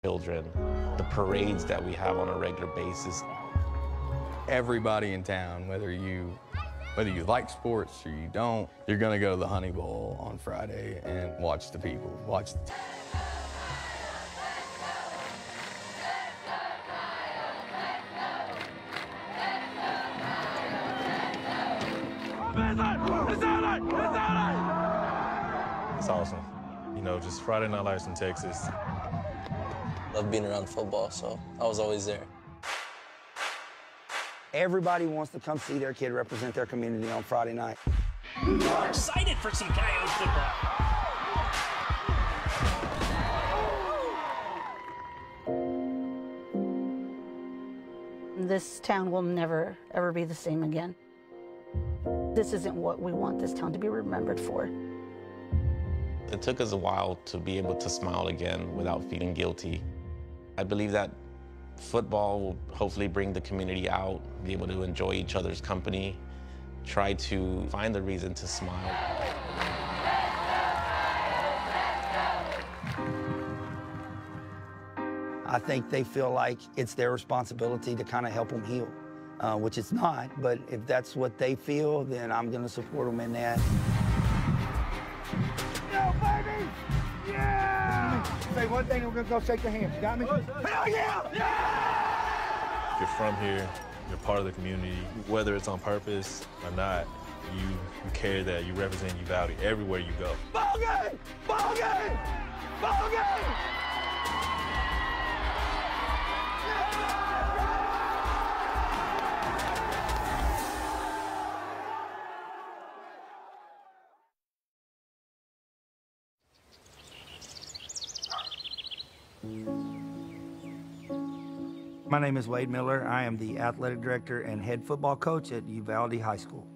children, the parades that we have on a regular basis. Everybody in town, whether you like sports or you don't, you're gonna go to the Honey Bowl on Friday and watch the people, watch the It's awesome. You know, just Friday Night Lights in Texas. Love being around football, so I was always there. Everybody wants to come see their kid represent their community on Friday night. We're excited for some Coyotes football. This town will never, ever be the same again. This isn't what we want this town to be remembered for. It took us a while to be able to smile again without feeling guilty. I believe that football will hopefully bring the community out, be able to enjoy each other's company, try to find the reason to smile. I think they feel like it's their responsibility to kind of help them heal, which it's not, but if that's what they feel, then I'm gonna support them in that. Yo, baby! Yeah! Say one thing, and we're gonna go shake their hands. You got me? Hell yeah! Yeah! If you're from here, you're part of the community. Whether it's on purpose or not, you care that you represent Uvalde everywhere you go. Ball game! Ball game! Ball game! My name is Wade Miller. I am the athletic director and head football coach at Uvalde High School.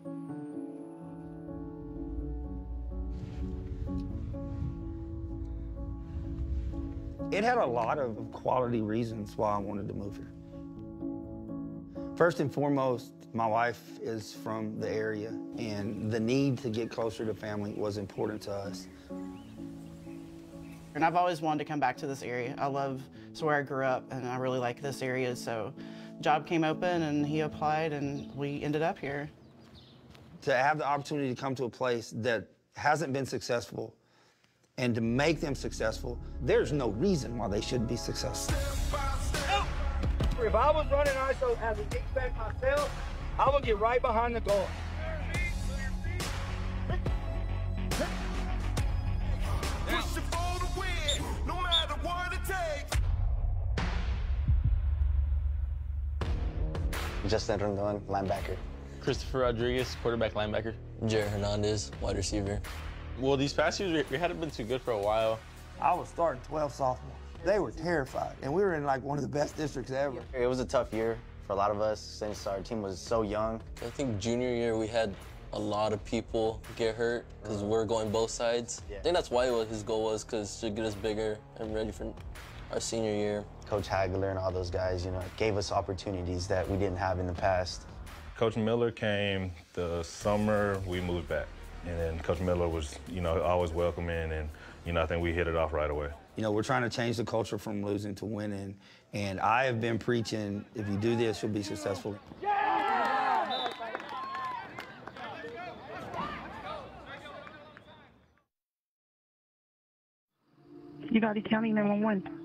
It had a lot of quality reasons why I wanted to move here. First and foremost, my wife is from the area, and the need to get closer to family was important to us. And I've always wanted to come back to this area. It's where I grew up, and I really like this area, so job came open, and he applied, and we ended up here. To have the opportunity to come to a place that hasn't been successful and to make them successful, there's no reason why they shouldn't be successful. If I was running ISO as an H-back myself, I would get right behind the goal. Justin Rondon, linebacker. Christopher Rodriguez, quarterback linebacker. Jared Hernandez, wide receiver. Well, these past years, we hadn't been too good for a while. I was starting 12 sophomore. They were terrified, and we were in like one of the best districts ever. It was a tough year for a lot of us since our team was so young. I think junior year, we had a lot of people get hurt because we're going both sides. Yeah. I think that's why his goal was to get us bigger and ready for our senior year. Coach Hagler and all those guys, you know, gave us opportunities that we didn't have in the past. Coach Miller came the summer we moved back. And then Coach Miller was, you know, always welcoming, and, you know, I think we hit it off right away. You know, we're trying to change the culture from losing to winning. And I have been preaching, if you do this, you'll be successful. Uvalde County 911.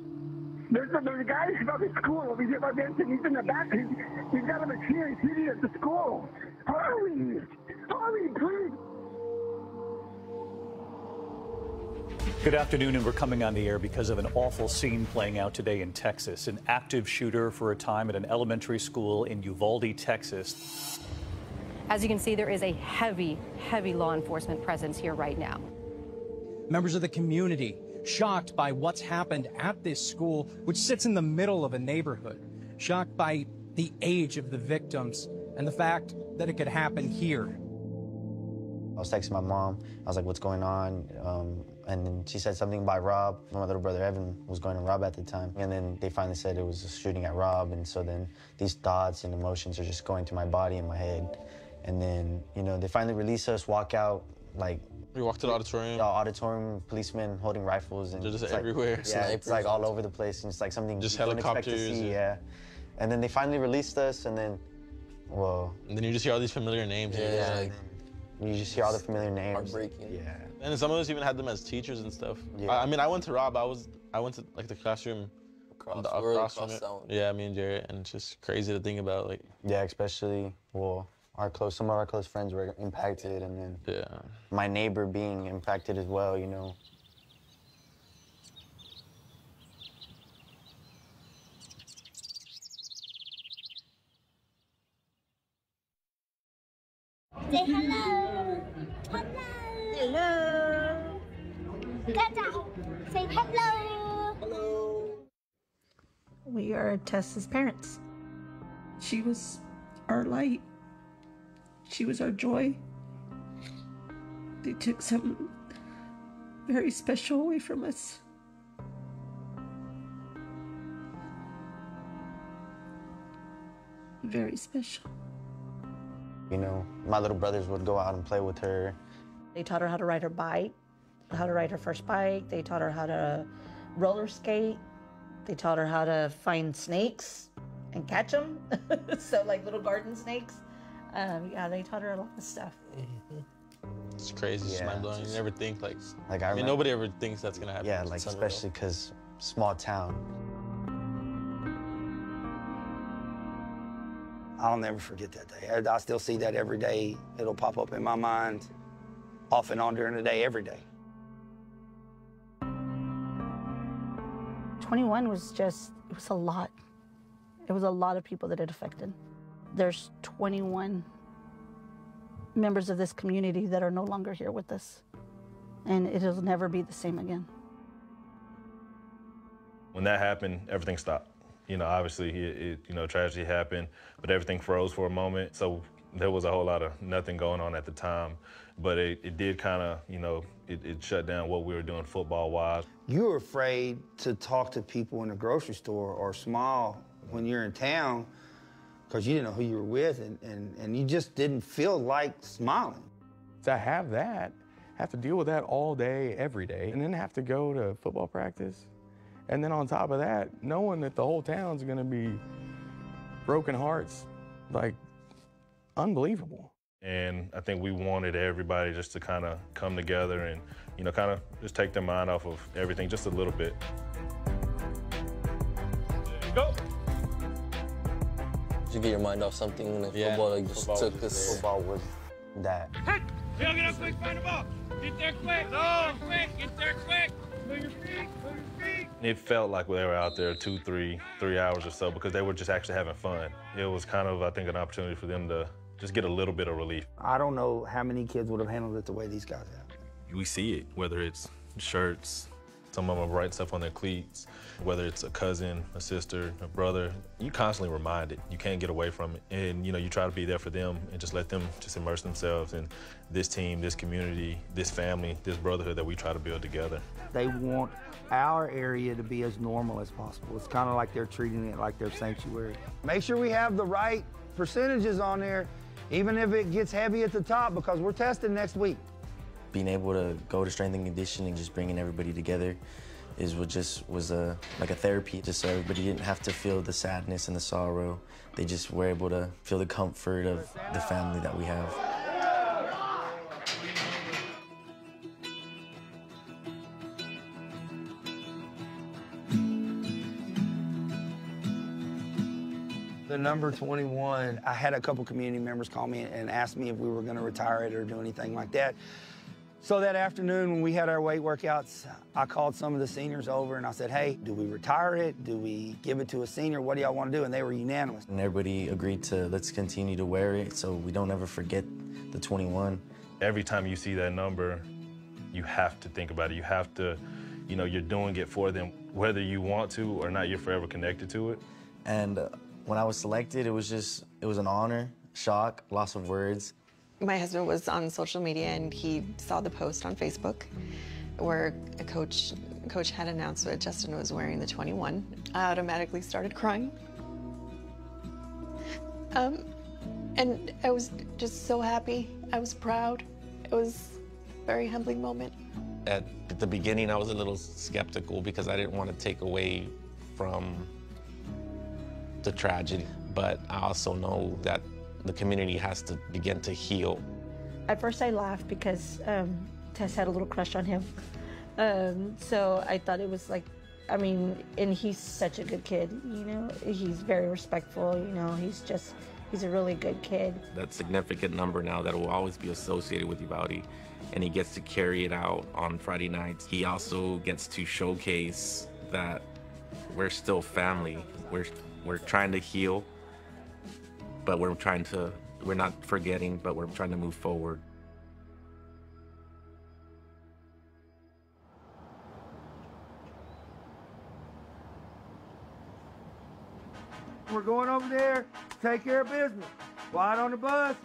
There's a guy from the school. He's at my bench, and he's in the back. He's got a machine. He's shooting at the school. Hurry! Hurry, please! Good afternoon, and we're coming on the air because of an awful scene playing out today in Texas. An active shooter for a time at an elementary school in Uvalde, Texas. As you can see, there is a heavy law enforcement presence here right now. Members of the community shocked by what's happened at this school, which sits in the middle of a neighborhood. Shocked by the age of the victims and the fact that it could happen here. I was texting my mom. I was like, what's going on? And then she said something about Robb. My little brother Evan was going to Robb at the time. And then they finally said it was a shooting at Robb. And so then these thoughts and emotions are just going through my body and my head. And then, you know, they finally release us, walk out like. We walked to the auditorium. The auditorium, policemen holding rifles, and they're just it's everywhere. Like, yeah, it's like all over the place, and it's like something just you don't expect to helicopters. see. Yeah, and then they finally released us, and then, well. And then you just hear all these familiar names. Yeah. Like, you just hear all the familiar names. Heartbreaking. Yeah. And then some of us even had them as teachers and stuff. Yeah. I mean, I went to Robb. I went to like the classroom across from it. Yeah, me and Jarrett, and it's just crazy to think about. Like. Yeah, especially some of our close friends were impacted, and then my neighbor being impacted as well. You know. Say hello. Hello. Hello. Say hello. Hello. We are Tessa's parents. She was our light. She was our joy. They took something very special away from us. Very special. You know, my little brothers would go out and play with her. They taught her how to ride her bike, how to ride her first bike. They taught her how to roller skate. They taught her how to find snakes and catch them. So like little garden snakes. Yeah, they taught her a lot of stuff. It's crazy, it's mind-blowing. You never think like I mean, nobody ever thinks that's gonna happen. Yeah, like especially because small town. I'll never forget that day. I still see that every day. It'll pop up in my mind off and on during the day, every day. 21 was just, it was a lot. It was a lot of people that it affected. There's 21 members of this community that are no longer here with us, and it'll never be the same again. When that happened, everything stopped. You know, obviously, tragedy happened, but everything froze for a moment. So there was a whole lot of nothing going on at the time, but it did kind of, it shut down what we were doing football-wise. You were afraid to talk to people in the grocery store or smile when you're in town because you didn't know who you were with, and you just didn't feel like smiling. To have to deal with that all day, every day, and then have to go to football practice. And then on top of that, knowing that the whole town's gonna be broken hearts, like, unbelievable. And I think we wanted everybody just to kind of come together and, kind of just take their mind off of everything just a little bit. Go! Did you get your mind off something like football just took us? Football was that. Hey! Get up quick, find the ball! Get there quick! No! Get there quick! Move your feet! Move your feet! It felt like they were out there 3 hours or so because they were just actually having fun. It was kind of, I think, an opportunity for them to just get a little bit of relief. I don't know how many kids would have handled it the way these guys have. We see it, whether it's shirts, some of them write stuff on their cleats, whether it's a cousin, a sister, a brother. You constantly reminded. You can't get away from it. And, you try to be there for them and just let them just immerse themselves in this team, this community, this family, this brotherhood that we try to build together. They want our area to be as normal as possible. It's kind of like they're treating it like their sanctuary. Make sure we have the right percentages on there, even if it gets heavy at the top, because we're testing next week. Being able to go to strength and conditioning, just bringing everybody together, is what just was like a therapy, just so everybody didn't have to feel the sadness and the sorrow. They just were able to feel the comfort of the family that we have. The number 21, I had a couple community members call me and ask me if we were going to retire it or do anything like that. So that afternoon when we had our weight workouts, I called some of the seniors over and I said, hey, do we retire it? Do we give it to a senior? What do y'all want to do? And they were unanimous. And everybody agreed to let's continue to wear it so we don't ever forget the 21. Every time you see that number, you have to think about it. You have to, you're doing it for them. Whether you want to or not, you're forever connected to it. And when I was selected, it was an honor, shock, loss of words. My husband was on social media and he saw the post on Facebook where a coach had announced that Justin was wearing the 21. I automatically started crying. And I was just so happy. I was proud. It was very humbling moment. At the beginning, I was a little skeptical because I didn't want to take away from the tragedy, but I also know that the community has to begin to heal. At first I laughed because Tess had a little crush on him. So I thought it was like, I mean, and he's such a good kid, you know? He's very respectful, you know? He's a really good kid. That significant number now that will always be associated with Uvalde, and he gets to carry it out on Friday nights. He also gets to showcase that we're still family. We're trying to heal, but we're not forgetting, but we're trying to move forward. We're going over there, take care of business. Quiet on the bus.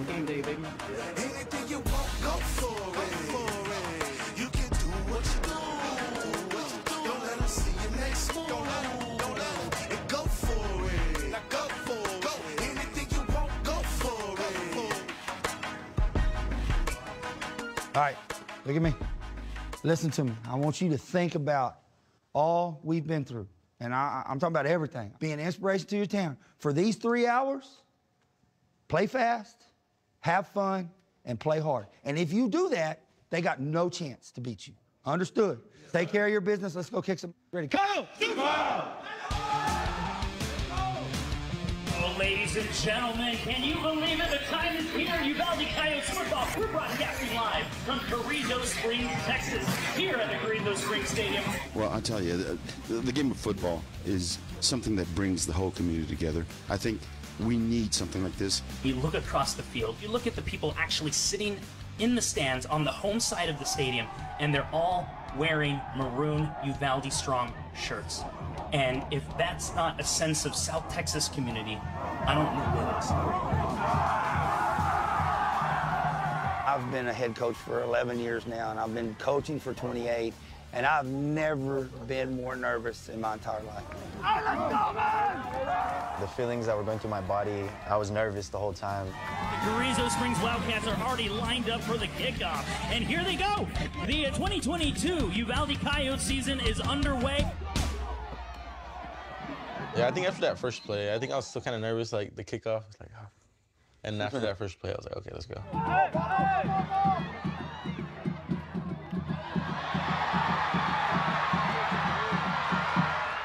Game day, baby. Anything you want, go for it. You can do what you do. Don't let them see your next move. Don't let them. And go for it. Now go for it. Anything you want, go for it. All right, look at me. Listen to me. I want you to think about all we've been through. And I'm talking about everything. Being an inspiration to your town. For these 3 hours, play fast, have fun, and play hard. And if you do that, they got no chance to beat you. Understood? Take care of your business. Let's go kick some. Ready? Go! Oh, ladies and gentlemen, can you believe it? The time is here. Uvalde Coyotes football. We're broadcasting live from Carrizo Springs, Texas, here at the Carrizo Springs Stadium. Well, I tell you, the game of football is something that brings the whole community together. I think we need something like this. You look across the field, you look at the people actually sitting in the stands on the home side of the stadium, and they're all wearing maroon Uvalde Strong shirts. And if that's not a sense of South Texas community, I don't know what is. I've been a head coach for 11 years now, and I've been coaching for 28, and I've never been more nervous in my entire life. The feelings that were going through my body, I was nervous the whole time. The Carrizo Springs Wildcats are already lined up for the kickoff, and here they go. The 2022 Uvalde Coyotes season is underway. Yeah, I think after that first play, I think I was still kind of nervous, like the kickoff. It's like, oh. And after that first play, I was like, okay, let's go.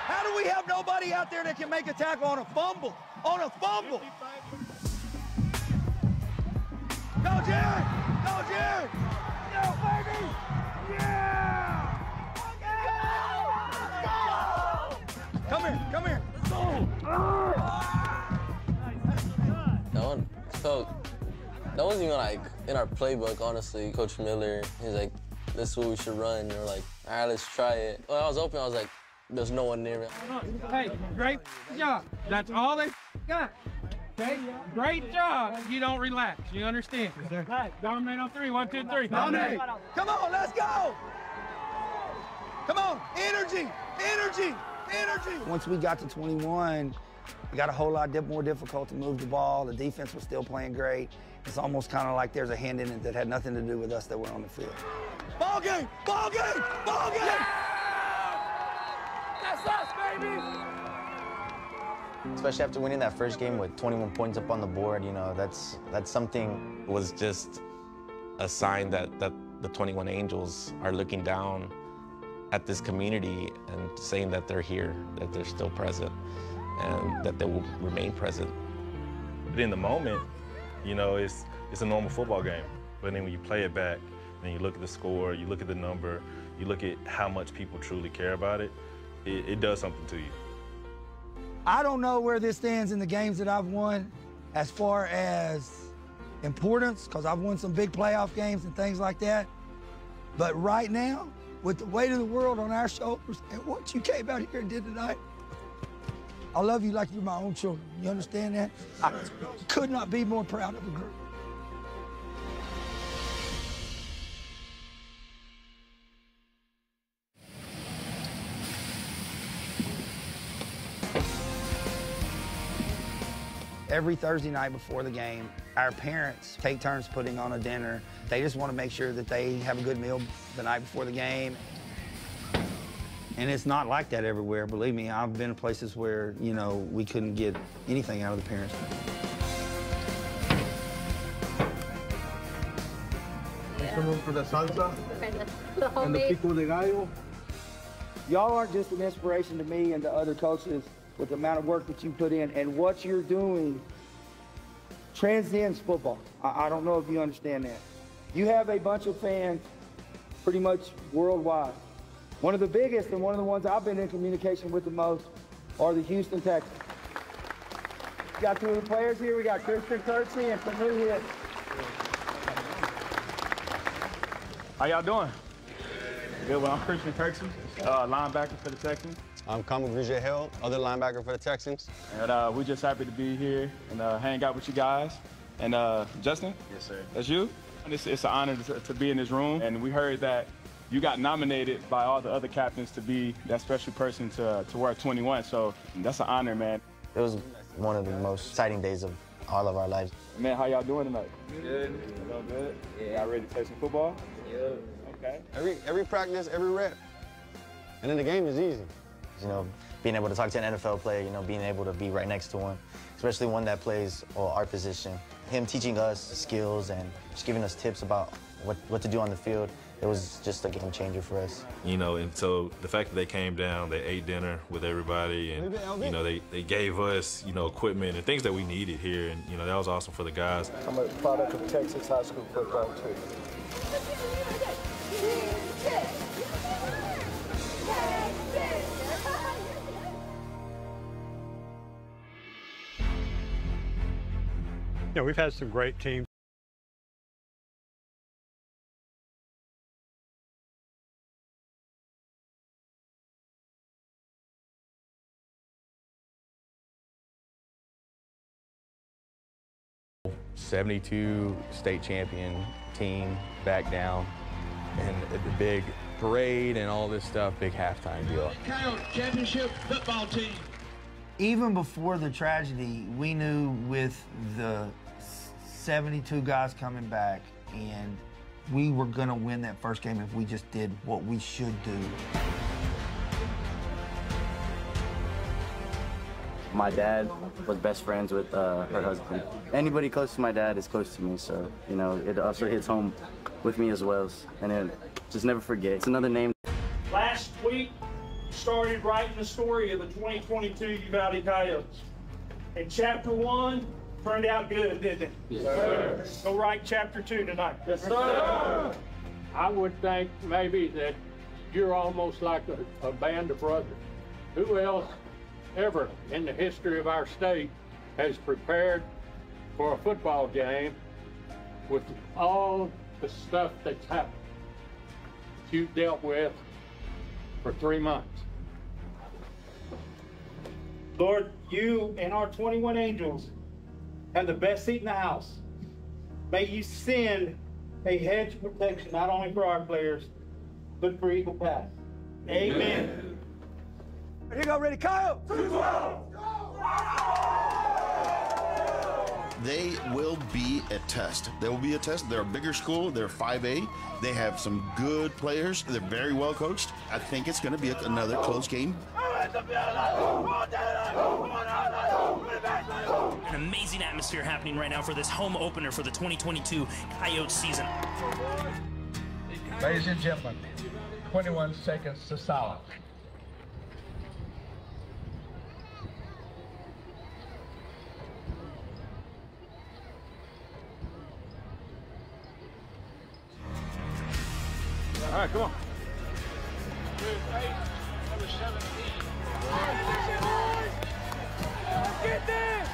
How do we have nobody out there that can make a tackle on a fumble? On a fumble! Go, Jared! Go, Jared! Go, baby! Yeah! Come here, come here. That wasn't even like in our playbook, honestly. Coach Miller, he's like, this is what we should run. And we're like, all right, let's try it. When I was open, I was like, there's no one near me. Hey, great job. That's all they got. Okay? Great job. You don't relax. You understand? Dominate on 3. 1, 2, 3. Dominate. Come on, let's go. Come on, energy, energy, energy. Once we got to 21, it got a whole lot more difficult to move the ball. The defense was still playing great. It's almost kind of like there's a hand in it that had nothing to do with us that were on the field. Ball game, ball game, ball game. Yeah! That's us, baby. Especially after winning that first game with 21 points up on the board, you know, that's something. It was just a sign that the 21 Angels are looking down at this community and saying that they're here, that they're still present, and that they will remain present. But in the moment, you know, it's a normal football game. But then when you play it back, and you look at the score, you look at the number, you look at how much people truly care about it, it does something to you. I don't know where this stands in the games that I've won as far as importance, because I've won some big playoff games and things like that. But right now, with the weight of the world on our shoulders and what you came out here and did tonight, I love you like you're my own children. You understand that? I could not be more proud of a group. Every Thursday night before the game, Our parents take turns putting on a dinner. They just want to make sure that they have a good meal the night before the game. And it's not like that everywhere, believe me. I've been to places where, you know, we couldn't get anything out of the parents. Someone for the salsa and the pico de gallo. Y'all aren't just an inspiration to me and to other coaches with the amount of work that you put in, and what you're doing transcends football. I don't know if you understand that. You have a bunch of fans pretty much worldwide. One of the biggest and one of the ones I've been in communication with the most are the Houston Texans. We got two of the players here. We got Christian Kirksey and some new hits. How y'all doing? Good. Well, I'm Christian Kirksey, linebacker for the Texans. I'm Kamu Grigel, other linebacker for the Texans. And we're just happy to be here and hang out with you guys. And Justin? Yes, sir. That's you? It's an honor to be in this room. And we heard that you got nominated by all the other captains to be that special person to wear 21. So that's an honor, man. It was one of the most exciting days of all of our lives. Man, how y'all doing tonight? Good. Y'all good? Yeah. Y'all ready to play some football? Yeah. Okay. Every practice, every rep. And then the game is easy. You know, being able to talk to an NFL player, you know, being able to be right next to one, especially one that plays our position. Him teaching us skills and just giving us tips about what to do on the field, it was just a game changer for us. You know, and so the fact that they came down, they ate dinner with everybody, and, you know, they gave us, you know, equipment and things that we needed here, and, you know, that was awesome for the guys. I'm a product of Texas high school football, too. Yeah, we've had some great teams. '72 state champion team back down, and the big parade and all this stuff, big halftime deal. Coyotes championship football team. Even before the tragedy, we knew with the 72 guys coming back, and we were gonna win that first game if we just did what we should do. My dad was best friends with her husband. Anybody close to my dad is close to me, so, you know, it also hits home with me as well. And then just never forget. It's another name. Last week, started writing the story of the 2022 Uvalde Coyotes. And chapter 1 turned out good, didn't it? Yes, sir. Go write chapter 2 tonight. Yes, sir. I would think maybe that you're almost like a band of brothers. Who else ever in the history of our state has prepared for a football game with all the stuff that's happened that you've dealt with for 3 months? Lord, you and our 21 angels have the best seat in the house. May you send a hedge of protection not only for our players, but for Eagle Pass. Amen. Here you go, ready, Kyle! 2-12! They will be a test. They will be a test. They're a bigger school. They're 5A. They have some good players. They're very well coached. I think it's going to be another close game. An amazing atmosphere happening right now for this home opener for the 2022 Coyotes season. Ladies and gentlemen, 21 seconds to silence. All right, come on. Get there!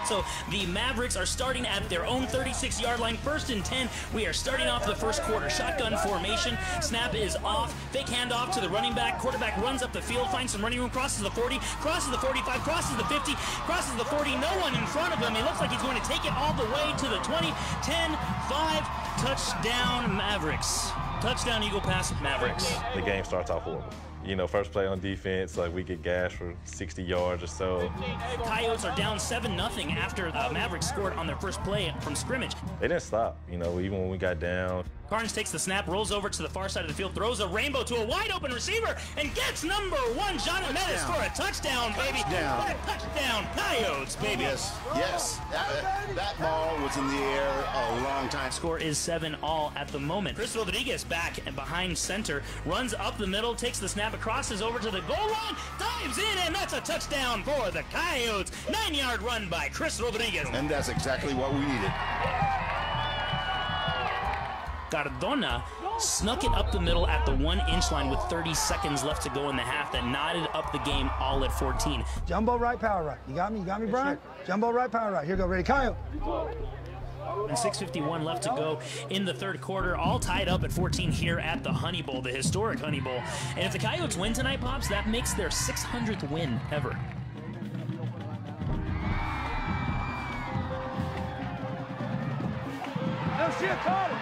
So the Mavericks are starting at their own 36-yard line, 1st and 10. We are starting off the first quarter. Shotgun formation. Snap is off. Fake handoff to the running back. Quarterback runs up the field, finds some running room, crosses the 40, crosses the 45, crosses the 50, crosses the 40. No one in front of him. He looks like he's going to take it all the way to the 20, 10, 5. Touchdown Mavericks. Touchdown Eagle Pass Mavericks. The game starts off horrible. You know, first play on defense, like we get gashed for 60 yards or so. Coyotes are down 7-0 after Mavericks scored on their first play from scrimmage. They didn't stop, you know, even when we got down. Carnes takes the snap, rolls over to the far side of the field, throws a rainbow to a wide open receiver, and gets number 1, Jonathan Metis, for a touchdown, baby. What a touchdown, Coyotes, baby. Yes. That ball was in the air a long time. Score is 7-all at the moment. Chris Rodriguez back and behind center, runs up the middle, takes the snap, crosses over to the goal line, dives in, and that's a touchdown for the Coyotes. 9-yard run by Chris Rodriguez. And that's exactly what we needed. Cardona snuck it up the middle at the 1-inch line with 30 seconds left to go in the half. That knotted up the game all at 14. Jumbo right, power right. You got me, Brian? Jumbo right, power right. Here we go, ready, Coyote. And 6:51 left to go in the third quarter, all tied up at 14 here at the Honey Bowl, the historic Honey Bowl. And if the Coyotes win tonight, Pops, that makes their 600th win ever. No shit, caught it.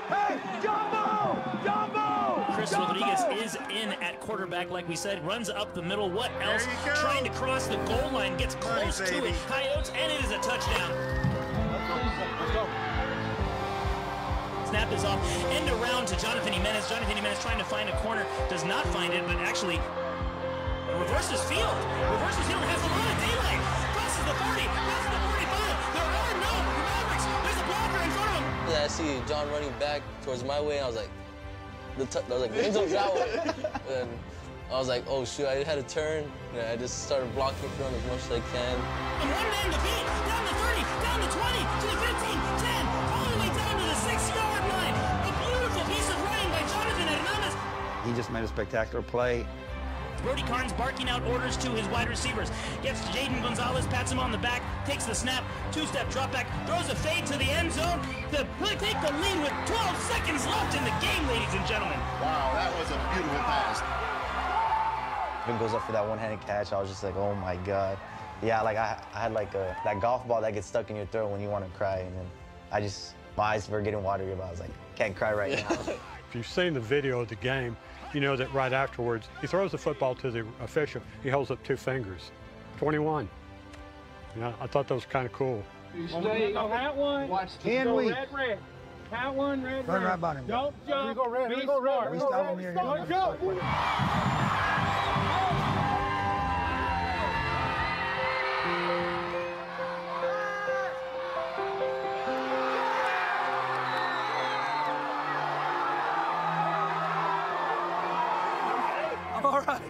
Hey, Jumbo! Chris Rodriguez is in at quarterback, like we said, runs up the middle. What else? Trying to cross the goal line, gets close to it. Coyotes, and it is a touchdown. Let's go. Snap is off, end around to Jonathan Jimenez. Jonathan Jimenez trying to find a corner, does not find it, but actually reverses field. Reverses field, has a lot of daylight. Crosses the 40, crosses the 45. There are no Mavericks. There's a blocker in front of him. I see John running back towards my way, and I was like, end zone shot. And I was like, oh shoot, I had to turn. And I just started blocking front as much as I can. And one man to beat, down to 30, down to 20, to the 15, 10, all the way down to the 6-yard line. A beautiful piece of running by Jonathan Hernandez. He just made a spectacular play. Brody Carnes barking out orders to his wide receivers. Gets Jaden Gonzalez, pats him on the back, takes the snap, 2-step drop back, throws a fade to the end zone. The take the lead with 12 seconds left in the game, ladies and gentlemen. Wow, that was a beautiful pass. When it goes up for that one-handed catch, I was just like, oh my God. Yeah, like I had like that golf ball that gets stuck in your throat when you want to cry, and then my eyes were getting watery, but I was like, can't cry right now. If you've seen the video of the game, you know that right afterwards, he throws the football to the official. He holds up 2 fingers. 21. Yeah, I thought that was kind of cool. Stay on that one. Watch. Can we? Red. That one, red. Run right by him. Don't jump. Go red. Be Go red. smart. We stop him here. Don't jump. I'm all right.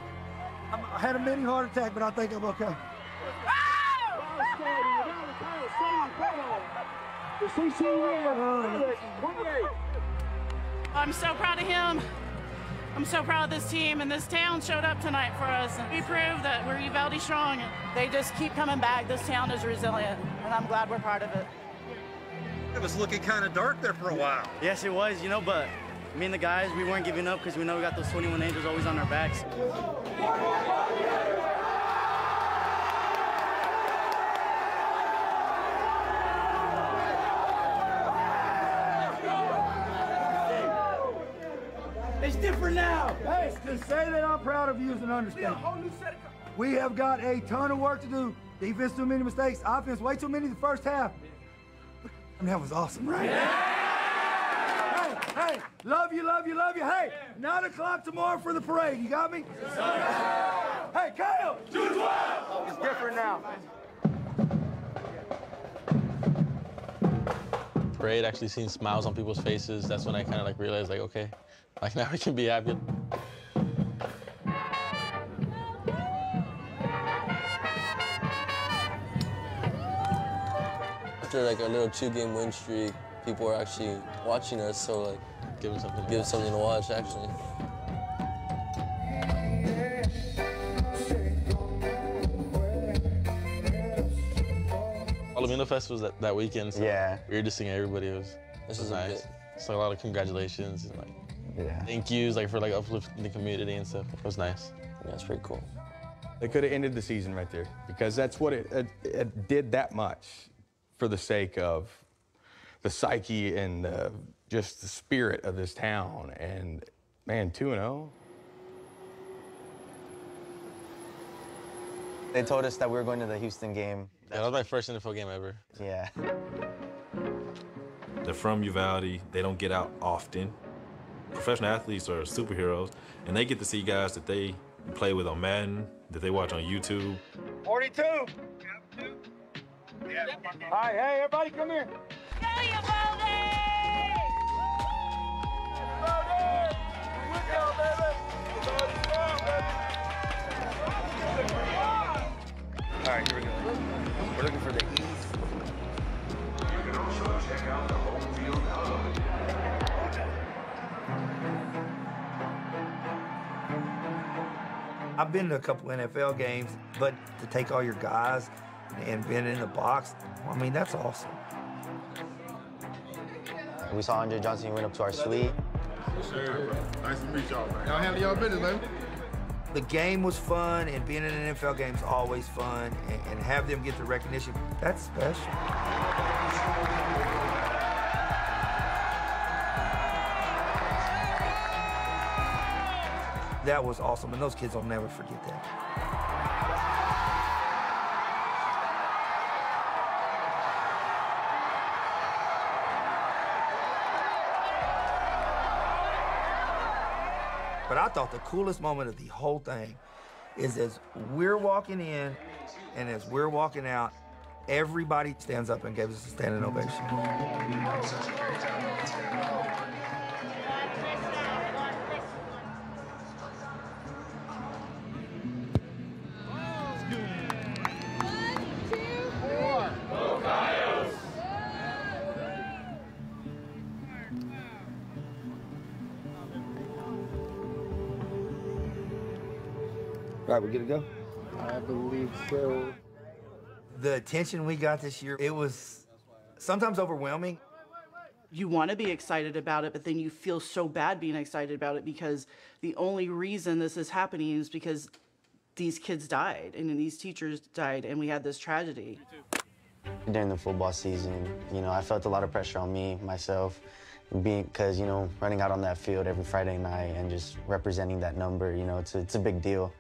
I had a mini heart attack, but I think I'm okay. I'm so proud of him. I'm so proud of this team, and this town showed up tonight for us. And we proved that we're Uvalde strong, and they just keep coming back. This town is resilient, and I'm glad we're part of it. It was looking kind of dark there for a while. Yes, it was, you know, but me and the guys, we weren't giving up because we know we got those 21 Angels always on our backs. It's different now. Hey, to say that I'm proud of you is an understatement. We have got a ton of work to do. Defense too many mistakes. Offense way too many the first half. I mean, that was awesome, right? Yeah. Hey, love you, love you, love you. Hey, 9 o'clock tomorrow for the parade. You got me? Hey, Kyle. 212. It's different now. Parade, actually seeing smiles on people's faces, that's when I kind of like realized, like, okay, like now we can be happy. After like a little 2-game win streak, people were actually watching us, so like give us something to watch actually. Alamino Fest was that weekend, so yeah. We were just seeing everybody. It was nice. So a lot of congratulations and like thank yous like for like uplifting the community and stuff. It was nice. Yeah, it's pretty cool. They could have ended the season right there because that's what it did that much for the sake of the psyche and just the spirit of this town. And Man, 2-0? They told us that we were going to the Houston game. That was my first NFL game ever. Yeah. They're from Uvalde. They don't get out often. Professional athletes are superheroes, and they get to see guys that they play with on Madden, that they watch on YouTube. 42. All right, hey, everybody come here. Go Uvalde! All right, here we go. We're looking for the East. You can also check out the home field hub. I've been to a couple NFL games, but to take all your guys and been in the box, I mean, that's awesome. We saw Andre Johnson, he went up to our suite. Yes, sir. Nice to meet y'all, man. Y'all handle y'all business, man. The game was fun, and being in an NFL game is always fun, and have them get the recognition, that's special. That was awesome, and those kids will never forget that. But I thought the coolest moment of the whole thing is as we're walking in and as we're walking out, everybody stands up and gave us a standing ovation. All right, we good to go? I believe so. The attention we got this year, it was sometimes overwhelming. You want to be excited about it, but then you feel so bad being excited about it because the only reason this is happening is because these kids died and these teachers died and we had this tragedy. During the football season, you know, I felt a lot of pressure on me, myself, because, you know, running out on that field every Friday night and just representing that number, you know, it's a big deal.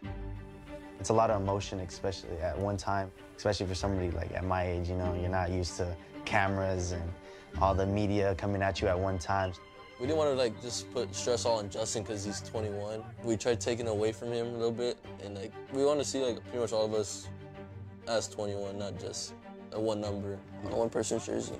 It's a lot of emotion, especially at one time, especially for somebody like at my age, you know, you're not used to cameras and all the media coming at you at one time. We didn't want to like just put stress all on Justin because he's 21. We tried taking it away from him a little bit, and like we want to see like pretty much all of us as 21, not just a one number on a one person's jersey.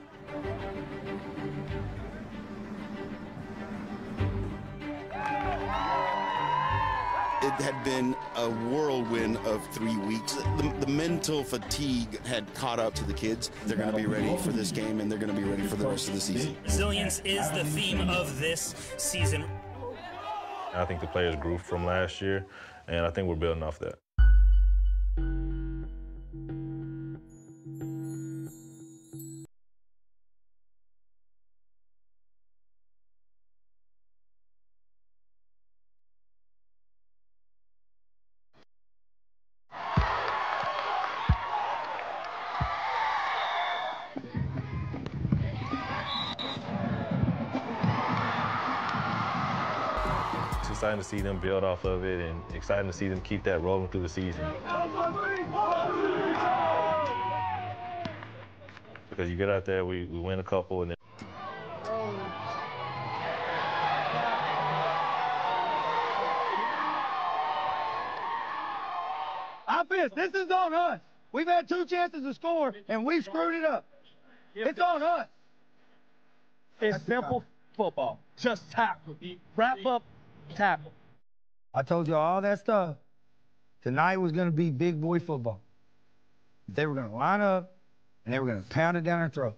It had been a whirlwind of 3 weeks. The mental fatigue had caught up to the kids. They're going to be ready for this game, and they're going to be ready for the rest of the season. Resilience is the theme of this season. I think the players grew from last year, and I think we're building off that. It's exciting to see them build off of it and exciting to see them keep that rolling through the season. Because you get out there, we win a couple, and then I'm pissed. This is on us. We've had 2 chances to score, and we've screwed it up. It's on us. It's simple football. Just tackle. Wrap up, tackle. I told you all that stuff. Tonight was going to be big boy football. They were going to line up, and they were going to pound it down our throat.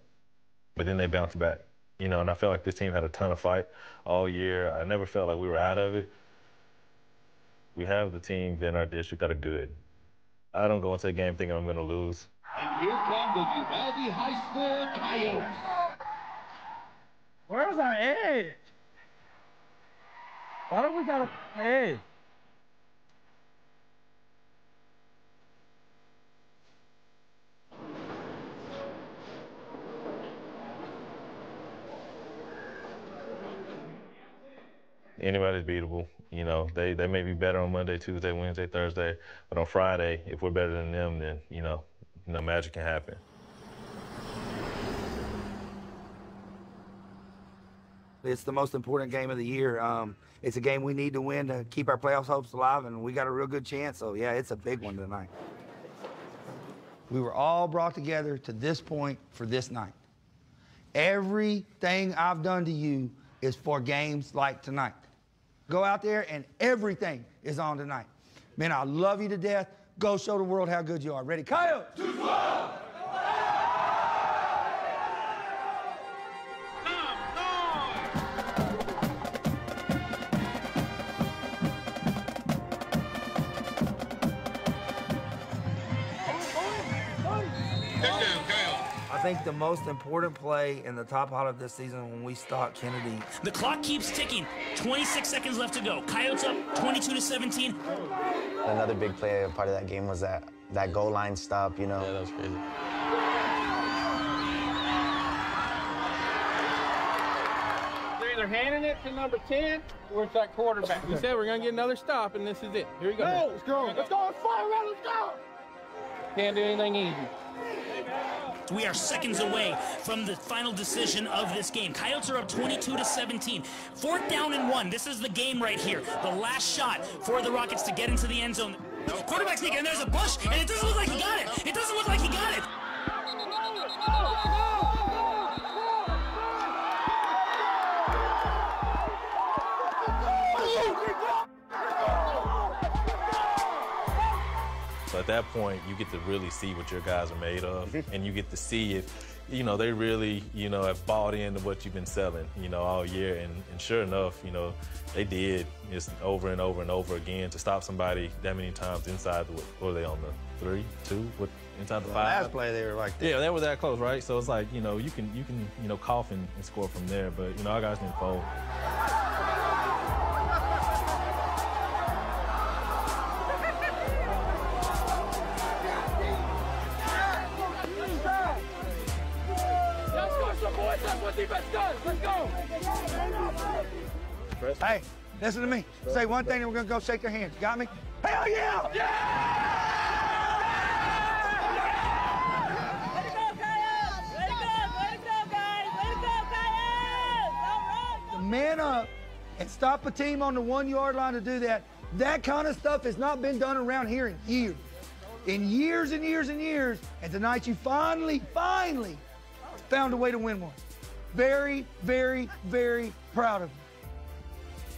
but then they bounced back, you know, and I felt like this team had a ton of fight all year. I never felt like we were out of it. We have the teams in our district that are good. I don't go into a game thinking I'm going to lose. And here come the Uvalde High School Coyotes. Where's our edge? Why don't we got an edge? Anybody Everybody's beatable. You know, they may be better on Monday, Tuesday, Wednesday, Thursday, but on Friday, if we're better than them, then, you know, magic can happen. It's the most important game of the year. It's a game we need to win to keep our playoff hopes alive, and we got a real good chance. So, yeah, it's a big one tonight. We were all brought together to this point for this night. Everything I've done to you is for games like tonight. Go out there, and everything is on tonight. Man, I love you to death. Go show the world how good you are. Ready? Coyotes! 2-12! I think the most important play in the top half of this season when we stopped Kennedy. The clock keeps ticking. 26 seconds left to go. Coyotes up 22-17. Another big play, part of that game was that goal line stop, you know. Yeah, that was crazy. They're either handing it to number 10 or it's that quarterback. We said we're going to get another stop, and this is it. Here we go. Go, let's go. Let's go. Let's fly around. Let's go. Can't do anything easy. We are seconds away from the final decision of this game. Coyotes are up 22-17. 4th down and 1. This is the game right here. The last shot for the Rockets to get into the end zone. Quarterback sneak, and there's a push, and it doesn't look like he got it. It doesn't look like he got it. So at that point, you get to really see what your guys are made of, and you get to see if, you know, they really, you know, have bought into what you've been selling, you know, all year. And sure enough, you know, they did just over and over and over again to stop somebody that many times inside the, what were they on the 3, 2, what, inside the 5? Last play, they were like that. Yeah, they were that close, right? So it's like, you know, you can you know, cough and score from there, but, you know, our guys didn't fold. Defense does. Let's go. Hey, listen to me. Say one thing and we're going to go shake their hands. Got me? Hell yeah! Yeah! Way to go, Coyotes! Way to go, guys! Way to go, Coyotes! All right! Man up and stop a team on the 1-yard line to do that. That kind of stuff has not been done around here in years. In years and years and years. And tonight you finally found a way to win one. Very, very, very proud of you.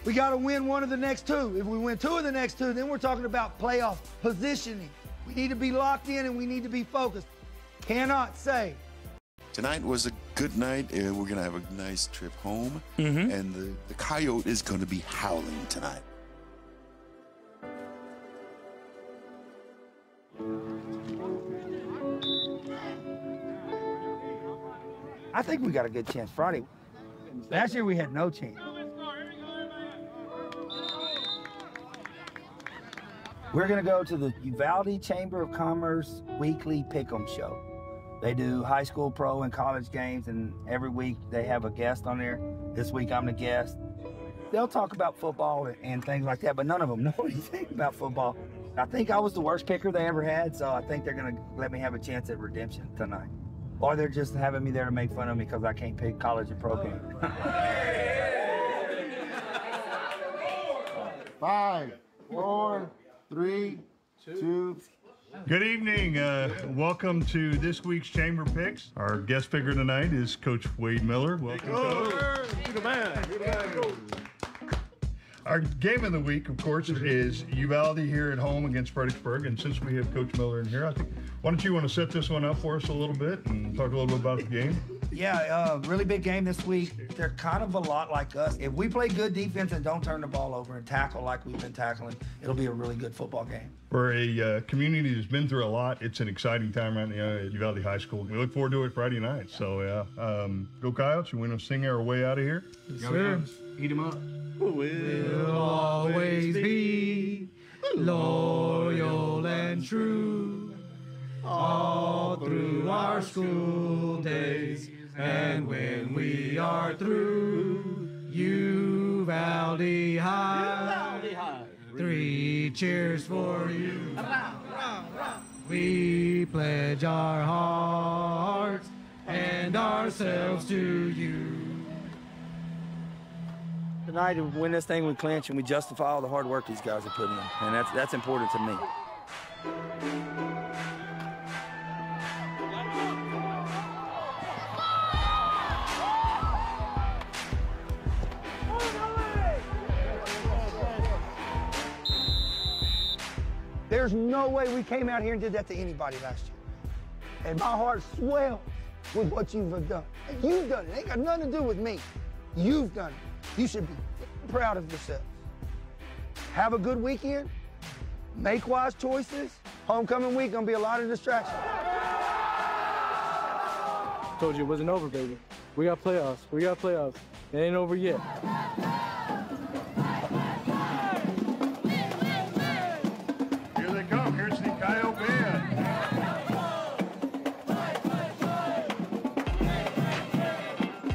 We got to win one of the next 2. If we win 2 of the next 2, then we're talking about playoff positioning. We need to be locked in and we need to be focused. Cannot say. Tonight was a good night. We're going to have a nice trip home. And the Coyote is going to be howling tonight. I think we got a good chance Friday. Last year we had no chance. We're gonna go to the Uvalde Chamber of Commerce weekly pick'em show. They do high school, pro, and college games, and every week they have a guest on there. This week I'm the guest. They'll talk about football and things like that, but none of them know anything about football. I think I was the worst picker they ever had, so I think they're gonna let me have a chance at redemption tonight. Or they're just having me there to make fun of me because I can't pick college and pro game. 5, 4, 3, 2. Good evening. Welcome to this week's Chamber Picks. Our guest picker tonight is Coach Wade Miller. Welcome, Coach. You're the man. You're the man. Our game of the week, of course, is Uvalde here at home against Fredericksburg. And since we have Coach Miller in here, I think, why don't you want to set this one up for us a little bit and talk a little bit about the game? Yeah, really big game this week. They're kind of a lot like us. If we play good defense and don't turn the ball over and tackle like we've been tackling, it'll be a really good football game. For a community that's been through a lot, it's an exciting time right now at Uvalde High School. We look forward to it Friday night. So, yeah, go Coyotes. You want to sing our way out of here? Yes, sir. Eat them up. We'll always be loyal and true all through our school days, and when we are through, Uvalde High High. 3 cheers for you. We pledge our hearts and ourselves to you. Tonight, to win this thing, we clinch and we justify all the hard work these guys have put in, and that's important to me. There's no way we came out here and did that to anybody last year. And my heart swells with what you've done. And you've done it. It ain't got nothing to do with me. You've done it. You should be proud of yourselves. Have a good weekend. Make wise choices. Homecoming week gonna be a lot of distractions. Told you it wasn't over, baby. We got playoffs. We got playoffs. It ain't over yet. Here they come. Here's the Coyote band.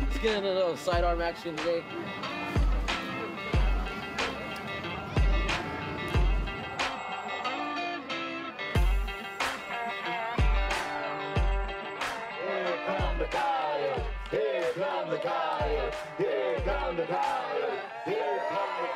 Let's get into a little sidearm action today. Here come the Coyotes. Here come the Coyotes. Here come the Coyotes. Here come the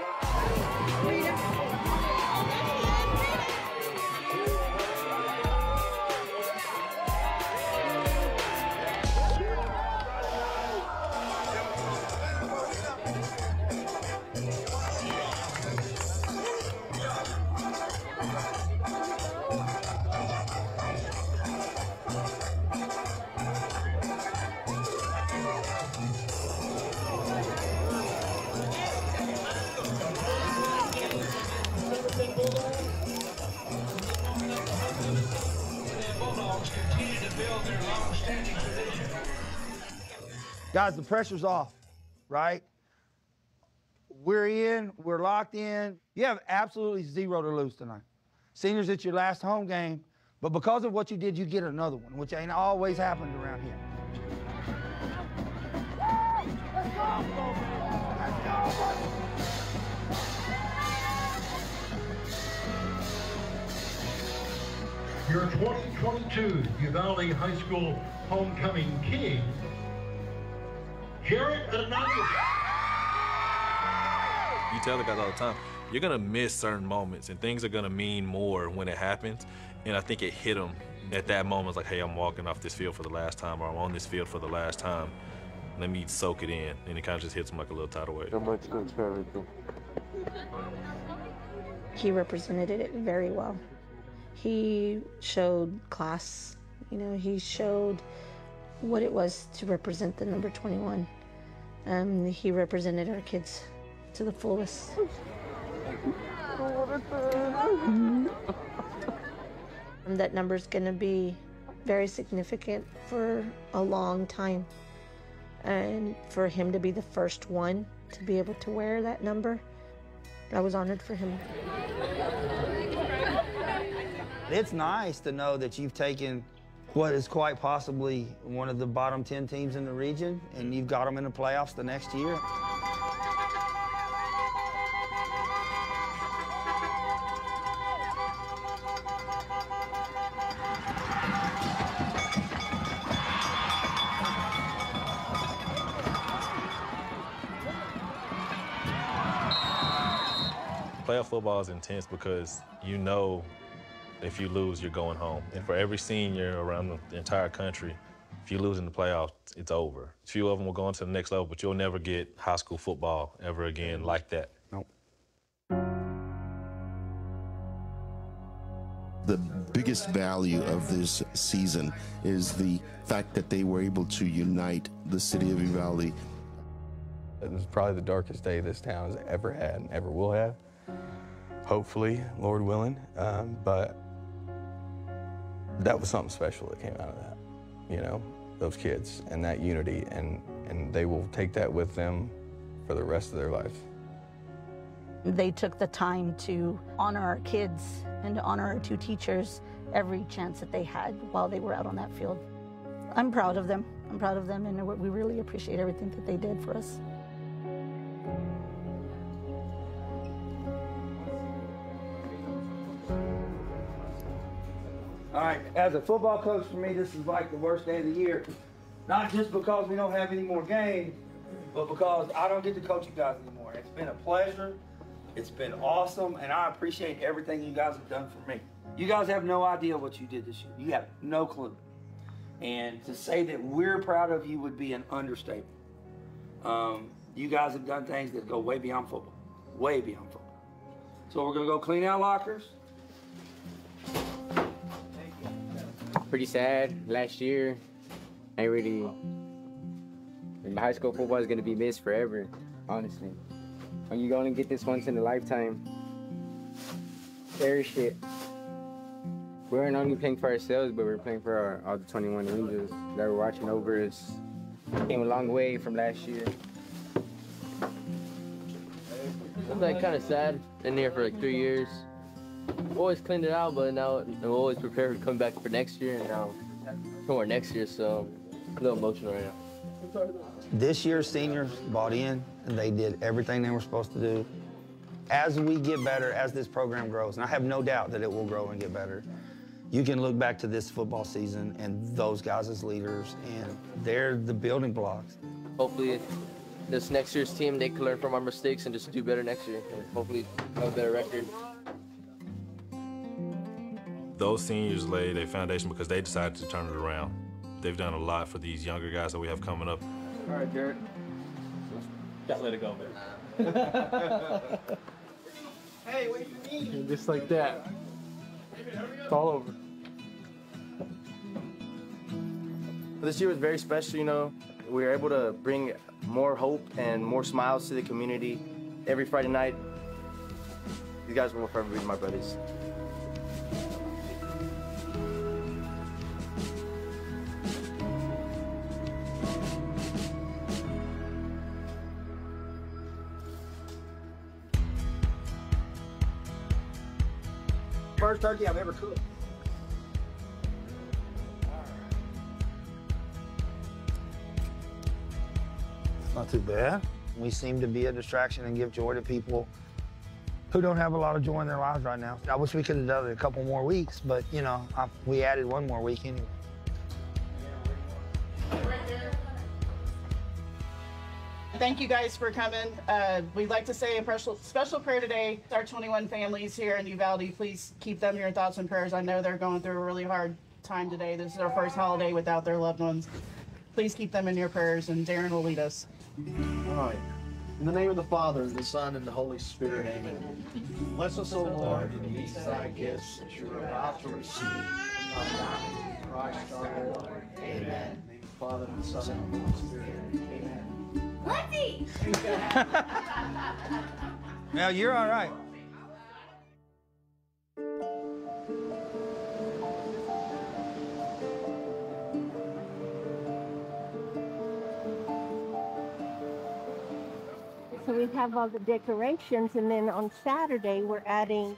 Guys, the pressure's off, right? We're in, we're locked in. You have absolutely 0 to lose tonight. Seniors, it's your last home game, but because of what you did, you get another one, which ain't always happened around here. Your 2022 Uvalde High School homecoming king, Jared Anaya. You tell the guys all the time, you're gonna miss certain moments and things are gonna mean more when it happens. And I think it hit them at that moment. It's like, hey, I'm walking off this field for the last time, or I'm on this field for the last time. Let me soak it in. And it kind of just hits them like a little tidal wave. He represented it very well. He showed class, you know, he showed what it was to represent the number 21. He represented our kids to the fullest. That number's gonna be very significant for a long time. And for him to be the first one to be able to wear that number, I was honored for him. It's nice to know that you've taken what is quite possibly one of the bottom 10 teams in the region, and you've got them in the playoffs the next year. Playoff football is intense because you know if you lose, you're going home. And for every senior around the entire country, if you lose in the playoffs, it's over. A few of them will go on to the next level, but you'll never get high school football ever again like that. Nope. The biggest value of this season is the fact that they were able to unite the city of Uvalde. It was probably the darkest day this town has ever had and ever will have. Hopefully, Lord willing, but that was something special that came out of that, you know, those kids and that unity, and they will take that with them for the rest of their life. They took the time to honor our kids and to honor our two teachers every chance that they had while they were out on that field. I'm proud of them. I'm proud of them, and we really appreciate everything that they did for us. right, as a football coach, for me, this is like the worst day of the year. Not just because we don't have any more games, but because I don't get to coach you guys anymore. It's been a pleasure. It's been awesome, and I appreciate everything you guys have done for me. You guys have no idea what you did this year. You have no clue. And to say that we're proud of you would be an understatement. You guys have done things that go way beyond football. Way beyond football. So we're gonna go clean out lockers. Pretty sad. Last year, ain't really. High school football is gonna be missed forever, honestly. When you only get this once in a lifetime, cherish it. We weren't only playing for ourselves, but we were playing for all the 21 Angels that were watching over us. Came a long way from last year. It's like kind of sad. Been here for like 3 years. Always cleaned it out, but now I'm always prepared to come back for next year, and now for next year, so I'm a little emotional right now. This year's seniors bought in, and they did everything they were supposed to do. As we get better, as this program grows, and I have no doubt that it will grow and get better, you can look back to this football season and those guys as leaders, and they're the building blocks. Hopefully, this next year's team, they can learn from our mistakes and just do better next year, and hopefully have a better record. Those seniors laid a foundation because they decided to turn it around. They've done a lot for these younger guys that we have coming up. All right, Jared. Gotta let it go, man. Hey, wait for me. Just like that. It's all over. This year was very special, you know. We were able to bring more hope and more smiles to the community. Every Friday night, these guys will forever be my brothers. First turkey I've ever cooked. Not too bad. We seem to be a distraction and give joy to people who don't have a lot of joy in their lives right now. I wish we could have done it a couple more weeks, but you know, we added one more week anyway. Thank you guys for coming. We'd like to say a special prayer today. Our 21 families here in Uvalde, please keep them in your thoughts and prayers. I know they're going through a really hard time today. This is our first holiday without their loved ones. Please keep them in your prayers, and Darren will lead us. All right. In the name of the Father, the Son, and the Holy Spirit, amen. Bless us, O Lord, in these thy gifts that you are about to receive from thy body, Christ our Lord. Amen. In the name of the Father, and the Son, and the Holy Spirit, amen. Letty! Now you're all right. So we have all the decorations, and then on Saturday we're adding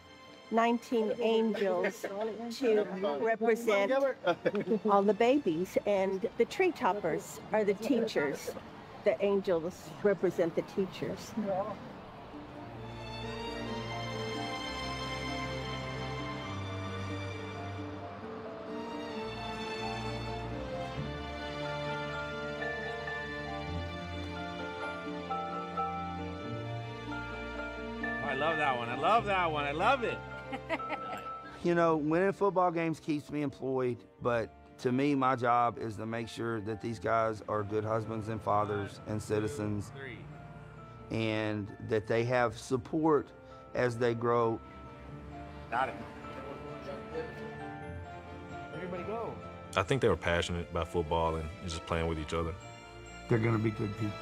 19 angels to represent all the babies, and the tree toppers are the teachers. The angels represent the teachers. I love that one. I love that one. I love it. You know, winning football games keeps me employed, but to me, my job is to make sure that these guys are good husbands and fathers and citizens, and that they have support as they grow. Got it. Everybody go. I think they were passionate about football and just playing with each other. They're going to be good people.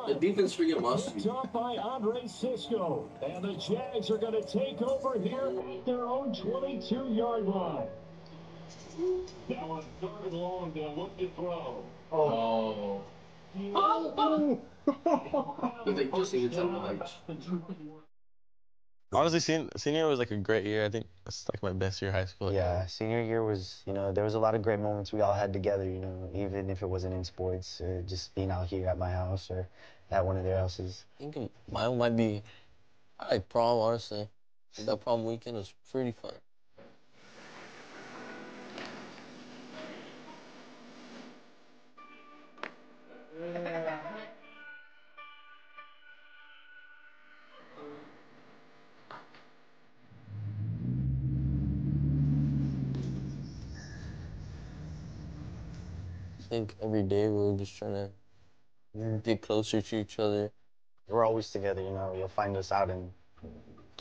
The defense freaking must. Top by Andre Cisco, and the Jags are going to take over here at their own 22-yard line. Now on third and long, they'll look to throw. Oh. They just need something. Honestly, senior was like a great year. I think that's like my best year of high school. Yeah, senior year was, you know, there was a lot of great moments we all had together, you know, even if it wasn't in sports, just being out here at my house or at one of their houses. I think mine might be I like prom, honestly. That prom weekend was pretty fun. I think every day we were just trying to get closer to each other. We're always together, you know. You'll find us out in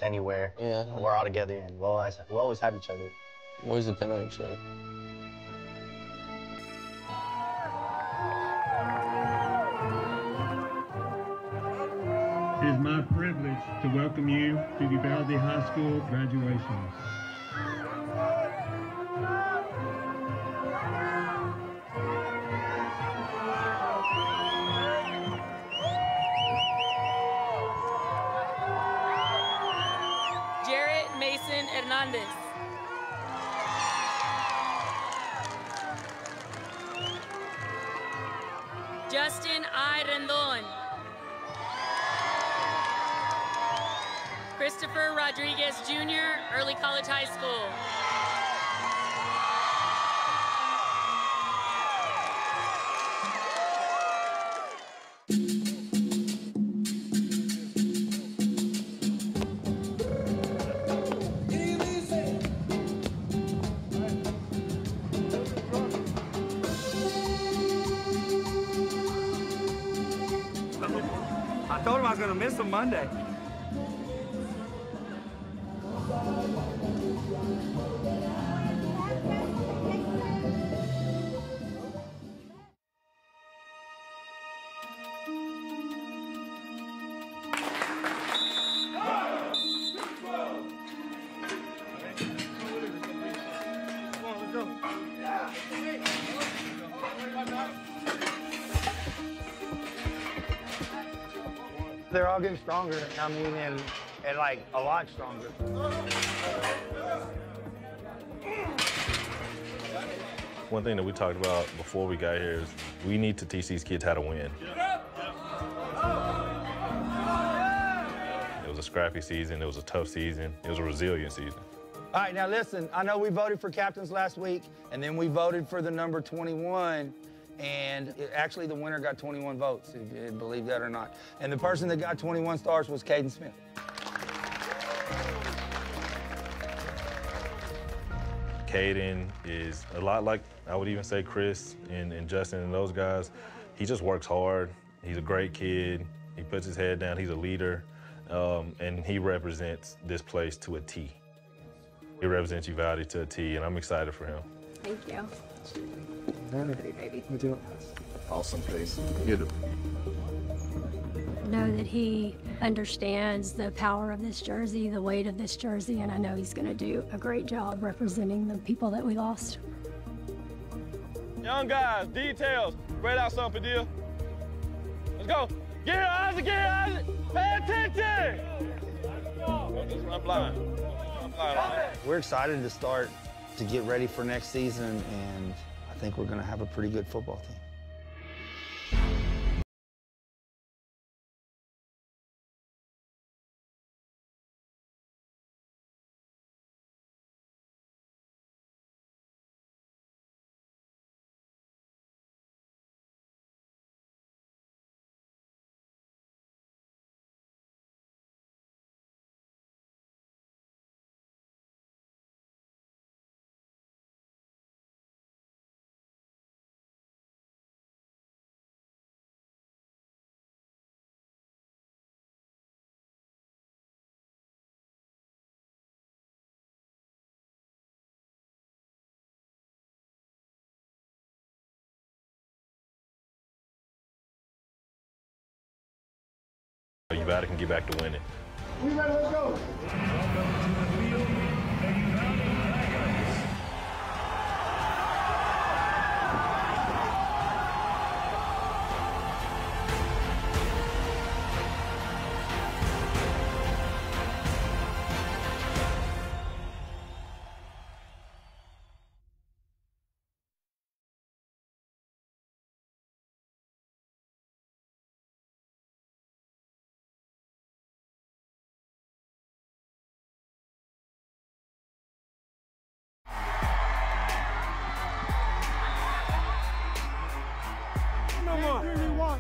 anywhere. Yeah. We're all together, and we'll always have each other. We always depend on each other. It is my privilege to welcome you to the Uvalde High School graduations. Mason Hernandez. Justin I. Rendon. Christopher Rodriguez Jr., Early College High School. I told him I was gonna miss him Monday. They're all getting stronger, I mean, and like a lot stronger. One thing that we talked about before we got here is we need to teach these kids how to win. It was a scrappy season, it was a tough season, it was a resilient season. All right, now listen, I know we voted for captains last week, and then we voted for the number 21, and actually the winner got 21 votes, if you believe that or not. And the person that got 21 stars was Caden Smith. Caden is a lot like, I would even say, Chris and Justin and those guys. He just works hard. He's a great kid. He puts his head down. He's a leader, and he represents this place to a T. He represents Uvalde to a T, and I'm excited for him. Thank you. Baby. Awesome face. Know that he understands the power of this jersey, the weight of this jersey, and I know he's going to do a great job representing the people that we lost. Young guys, details. Spread out some, Padilla. Let's go. Get here, Isaac, get here, Isaac. Pay attention. Don't just run blind. Run blind. We're excited to start to get ready for next season, and I think we're going to have a pretty good football team. Uvalde can get back to winning. We ready to go.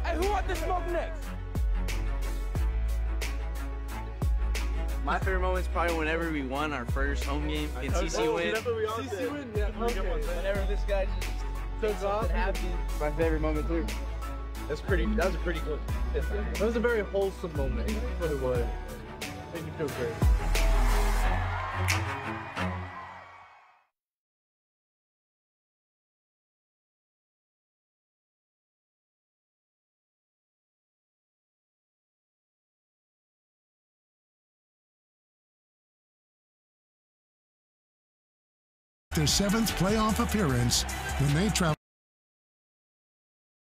Hey, who want the smoke next? My favorite moment is probably whenever we won our first home game in CC win. CC win, yeah. Okay. Whenever this guy just took off, happy. My favorite moment too. That was a pretty good. That was a very wholesome moment. That's what it was. Made me feel great. Their 7th playoff appearance when they travel